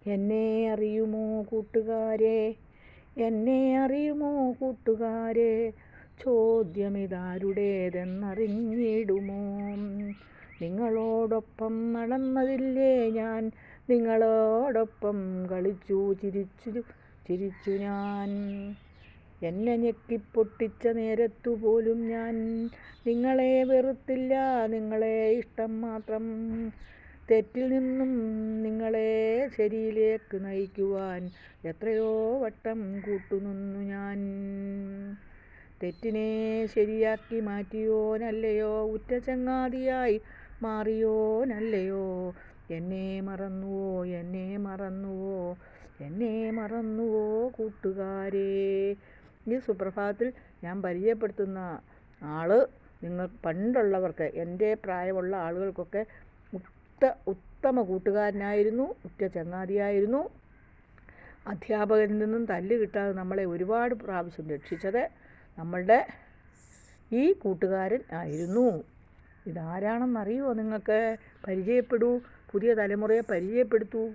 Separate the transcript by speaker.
Speaker 1: എന്നെ അറിയുമോ കൂട്ടുകാരെ, എന്നെ അറിയുമോ കൂട്ടുകാരെ, ചോദ്യമിതാരുടേതെന്നറിഞ്ഞിടുമോ? നിങ്ങളോടൊപ്പം നടന്നതില്ലേ ഞാൻ, നിങ്ങളോടൊപ്പം കളിച്ചു ചിരിച്ചു ഞാൻ. എന്നെ ഞെക്കിപ്പൊട്ടിച്ച നേരത്തുപോലും ഞാൻ നിങ്ങളെ വെറുത്തില്ല, നിങ്ങളെ ഇഷ്ടം മാത്രം. തെറ്റിൽ നിന്നും നിങ്ങളെ ശരിയിലേക്ക് നയിക്കുവാൻ എത്രയോ വട്ടം കൂട്ടുനിന്നു ഞാൻ. തെറ്റിനെ ശരിയാക്കി മാറ്റിയോനല്ലയോ, ഉറ്റ ചങ്ങാതിയായി മാറിയോനല്ലയോ. എന്നെ മറന്നുവോ, എന്നെ മറന്നുവോ, എന്നെ മറന്നുവോ കൂട്ടുകാരെ? ഈ സുപ്രഭാതത്തിൽ ഞാൻ പരിചയപ്പെടുത്തുന്ന ആൾ നിങ്ങൾ പണ്ടുള്ളവർക്ക്, എൻ്റെ പ്രായമുള്ള ആളുകൾക്കൊക്കെ ഉത്തമ കൂട്ടുകാരനായിരുന്നു, ഉറ്റ ചങ്ങാതിയായിരുന്നു. അധ്യാപകരിൽ നിന്നും തല്ല് കിട്ടാതെ നമ്മളെ ഒരുപാട് പ്രാവശ്യം രക്ഷിച്ചത് നമ്മളുടെ ഈ കൂട്ടുകാരൻ ആയിരുന്നു. ഇതാരാണെന്നറിയുമോ നിങ്ങൾക്ക്? പരിചയപ്പെടൂ, പുതിയ തലമുറയെ പരിചയപ്പെടുത്തൂ.